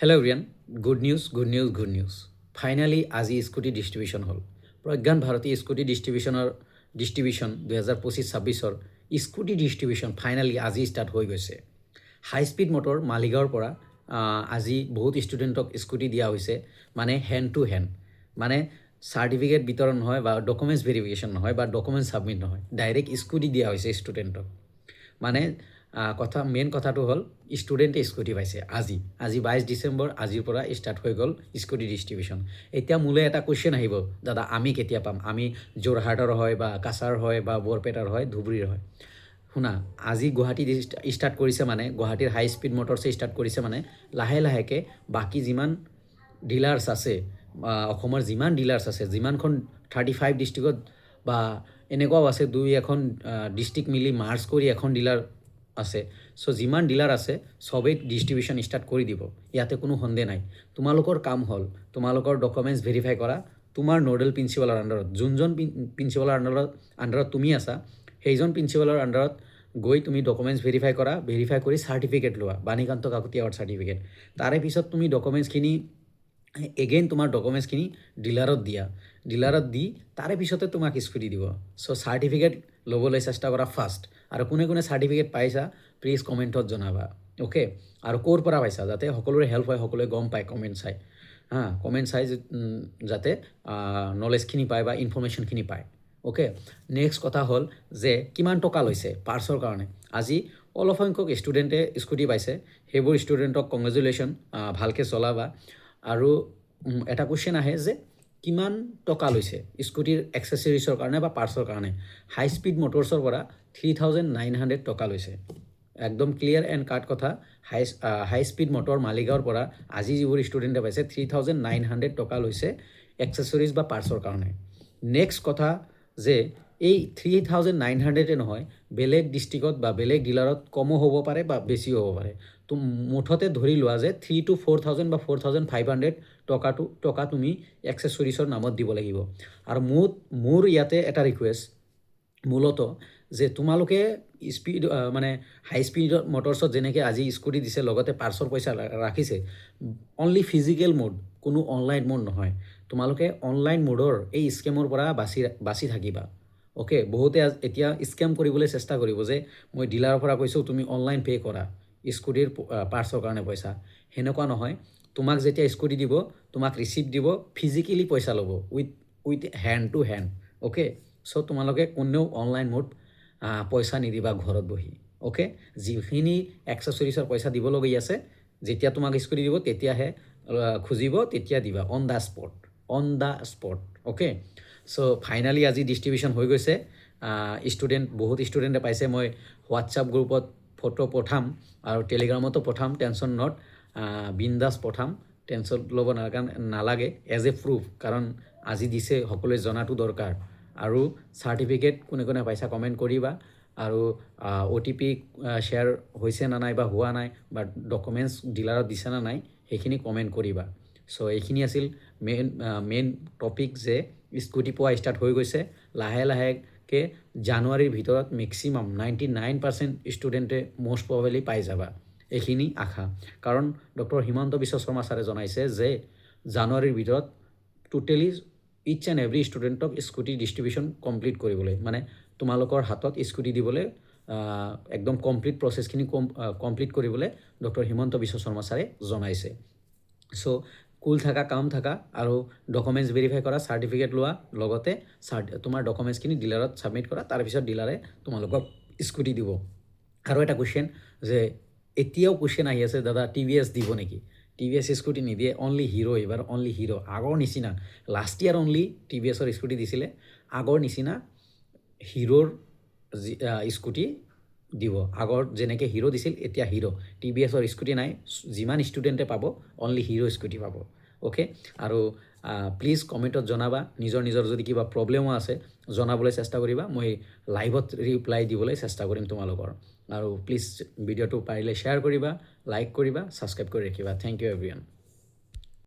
Hello everyone, good news, good news, good news. Finally, আজি scooty distribution হ'ল। Pragyan Bharati scooty distribution 2025-26 scooty distribution finally আজি start হৈ গৈছে। হাই speed motor মালিগাঁৱৰ পৰা আজি বহুত ষ্টুডেণ্টক স্কুটি দিয়া হৈছে, মানে হেণ্ড টু হেণ্ড, মানে চাৰ্টিফিকেট বিতৰণ নহয় বা ডকুমেণ্টছ ভেৰিফিকেশ্যন নহয় বা ডকুমেণ্টছ ছাবমিট নহয়, ডাইৰেক্ট স্কুটি দিয়া হৈছে ষ্টুডেণ্টক। মানে মেইন কথাটো হ'ল ষ্টুডেণ্টে স্কুটি পাইছে আজি 22 ডিচেম্বৰ আজিৰ পৰা ষ্টাৰ্ট হৈ গ'ল স্কুটি ডিষ্ট্ৰিবিউশ্যন। এতিয়া মোলৈ এটা কুৱেশ্যন আহিব, দাদা আমি কেতিয়া পাম? আমি যোৰহাটৰ হয় বা কাছাৰ হয় বা বৰপেটাৰ হয়, ধুবুৰীৰ হয়। শুনা, আজি গুৱাহাটীত ষ্টাৰ্ট কৰিছে, মানে গুৱাহাটীৰ হাই স্পীড মটৰছে ষ্টাৰ্ট কৰিছে, মানে লাহে লাহেকৈ বাকী যিমান ডিলাৰ্ছ আছে, অসমৰ যিমান ডিলাৰ্ছ আছে, যিমানখন 35 ডিষ্ট্ৰিক্টত বা এনেকুৱাও আছে 2-1 ডিষ্ট্ৰিক্ট মিলি মাৰ্চ কৰি এখন ডিলাৰ আছে। চ' যিমান ডিলাৰ আছে চবেই ডিষ্ট্ৰিবিউশ্যন ষ্টাৰ্ট কৰি দিব, ইয়াতে কোনো সন্দেহ নাই। তোমালোকৰ কাম হ'ল তোমালোকৰ ডকুমেণ্টছ ভেৰিফাই কৰা তোমাৰ নোডেল প্ৰিন্সিপালৰ আণ্ডাৰত। যোনজন প্ৰিন্সিপালৰ আণ্ডাৰত তুমি আছা, সেইজন প্ৰিন্সিপালৰ আণ্ডাৰত গৈ তুমি ডকুমেণ্টছ ভেৰিফাই কৰা, ভেৰিফাই কৰি চাৰ্টিফিকেট লোৱা, বাণীকান্ত কাকতি এৱাৰ্ড চাৰ্টিফিকেট। তাৰে পিছত তুমি ডকুমেণ্টছখিনি এগেইন তোমাৰ ডকুমেণ্টছখিনি ডিলাৰত দিয়া, ডিলাৰত দি তাৰে পিছতে তোমাক স্কুটি দিব। চ' চাৰ্টিফিকেট ল'বলৈ চেষ্টা কৰা ফাৰ্ষ্ট, আৰু কোনে কোনে চাৰ্টিফিকেট পাইছা প্লিজ কমেণ্টত জনাবা। অ'কে, আৰু ক'ৰ পৰা পাইছা যাতে সকলোৰে হেল্প হয়, সকলোৱে গম পায় কমেণ্ট চাই, কমেণ্ট চাই যাতে নলেজখিনি পায় বা ইনফৰ্মেশ্যনখিনি পায়। অ'কে, নেক্সট কথা হ'ল যে কিমান টকা লৈছে পাৰ্চৰ কাৰণে। আজি অলপ সংখ্যক ষ্টুডেণ্টে স্কুটি পাইছে, সেইবোৰ ষ্টুডেণ্টক কংগ্ৰেচুলেশ্যন, ভালকৈ চলাবা। আৰু এটা কুৱেশ্যন আহে যে কিমান টকা লৈছে স্কুটিৰ এক্সেচৰিজৰ কাৰণে বা পাৰ্টছৰ কাৰণে। হাই স্পীড মটৰ্ছৰ পৰা 3,900 টকা লৈছে, একদম ক্লিয়াৰ এণ্ড কাট কথা। হাই স্পীড মটৰ মালিগাঁৱৰ পৰা আজি যিবোৰ ষ্টুডেণ্টে পাইছে 3,900 টকা লৈছে এক্সেচৰিজ বা পাৰ্টছৰ কাৰণে। নেক্সট কথা যে এই 3,900 নহয়, বেলেগ ডিষ্ট্ৰিক্টত বা বেলেগ ডিলাৰত কমো হ'ব পাৰে বা বেছিও হ'ব পাৰে। তো মুঠতে ধৰি লোৱা যে 3,000 to 4,000 বা 4,500 টকা তুমি এক্সেচৰিজৰ নামত দিব লাগিব। আৰু মোৰ ইয়াতে এটা ৰিকুৱেষ্ট মূলত যে তোমালোকে স্পীড মানে হাই স্পীড মটৰ্ছত যেনেকৈ আজি স্কুটি দিছে লগতে পাৰ্চৰ পইচা ৰাখিছে, অনলি ফিজিকেল মোড, কোনো অনলাইন মোড নহয়। তোমালোকে অনলাইন মোডৰ এই স্কেমৰ পৰা বাচি থাকিবা। অ'কে, বহুতে এতিয়া স্কেম কৰিবলৈ চেষ্টা কৰিব যে মই ডিলাৰৰ পৰা কৈছোঁ তুমি অনলাইন পে' কৰা স্কুটিৰ পাৰ্টছৰ কাৰণে পইচা। সেনেকুৱা নহয়, তোমাক যেতিয়া স্কুটি দিব তোমাক ৰিচিপ্ট দিব, ফিজিকেলি পইচা ল'ব with hand to hand. Okay, so' তোমালোকে কোনেও অনলাইন মোড পইচা নিদিবা ঘৰত বহি। অ'কে, যিখিনি এক্সেচৰিজৰ পইচা দিবলগীয়া আছে যেতিয়া তোমাক স্কুটি দিব তেতিয়াহে খুজিব, তেতিয়া দিবা on the spot. Okay, so' finally আজি ডিষ্ট্ৰিবিউশ্যন হৈ গৈছে। বহুত ষ্টুডেণ্টে পাইছে। মই হোৱাটছআপ গ্ৰুপত ফটো পঠাম আৰু টেলিগ্ৰামতো পঠাম, টেনশ্যন নট, বিন্দাছ পঠাম, টেনশ্যন ল'ব নালাগে এজ এ প্ৰুফ, কাৰণ আজি দিছে সকলোৱে জনাটো দৰকাৰ। আৰু চাৰ্টিফিকেট কোনে কোনে পাইছা কমেণ্ট কৰিবা, আৰু OTP শ্বেয়াৰ হৈছে নে নাই বা হোৱা নাই, বা ডকুমেণ্টছ ডিলাৰত দিছে নে নাই সেইখিনি কমেণ্ট কৰিবা। চ' এইখিনি আছিল মেইন টপিক যে স্কুটি পোৱা ষ্টাৰ্ট হৈ গৈছে। লাহে লাহেকৈ জানুৱাৰীৰ ভিতৰত মেক্সিমাম 99% ষ্টুডেণ্টে মষ্ট প্ৰবেবলি পাই যাবা, এইখিনি আশা। কাৰণ ডক্টৰ হিমন্ত বিশ্ব শৰ্মা ছাৰে জনাইছে যে জানুৱাৰীৰ ভিতৰত টোটেলি ইচ এণ্ড এভৰি ষ্টুডেণ্টক স্কুটি ডিষ্ট্ৰিবিউশ্যন কমপ্লিট কৰিবলৈ, মানে তোমালোকৰ হাতত স্কুটি দিবলৈ একদম কমপ্লিট প্ৰচেছখিনি কমপ্লিট কৰিবলৈ ডক্টৰ হিমন্ত বিশ্ব শৰ্মা ছাৰে জনাইছে। চ' কুল থাকা, কাম থাকা, আৰু ডকুমেণ্টছ ভেৰিফাই কৰা, চাৰ্টিফিকেট লোৱা, লগতে তোমাৰ ডকুমেণ্টছখিনি ডিলাৰত ছাবমিট কৰা, তাৰপিছত ডিলাৰে তোমালোকক স্কুটি দিব। আৰু এটা কুৱেশ্যন যে এতিয়াও কুৱেশ্যন আহি আছে, দাদা TVS দিব নেকি? TVS স্কুটি নিদিয়ে, অনলি হিৰো। এইবাৰ অনলি হিৰো, আগৰ নিচিনা লাষ্ট ইয়াৰ অনলি TVSৰ স্কুটি দিছিলে, আগৰ নিচিনা হিৰোৰ স্কুটি দিব। আগৰ যেনেকৈ হিৰো দিছিল এতিয়া হিৰো, TVSৰ স্কুটি নাই। যিমান ষ্টুডেণ্টে পাব অনলি হিৰো স্কুটি পাব। অ'কে, আৰু প্লিজ কমেণ্টত জনাবা, নিজৰ যদি কিবা প্ৰব্লেমো আছে জনাবলৈ চেষ্টা কৰিবা, মই লাইভত ৰিপ্লাই দিবলৈ চেষ্টা কৰিম তোমালোকৰ। আৰু প্লিজ ভিডিঅ'টো পাৰিলে শ্বেয়াৰ কৰিবা, লাইক কৰিবা, ছাবস্ক্ৰাইব কৰি ৰাখিবা। Thank you everyone.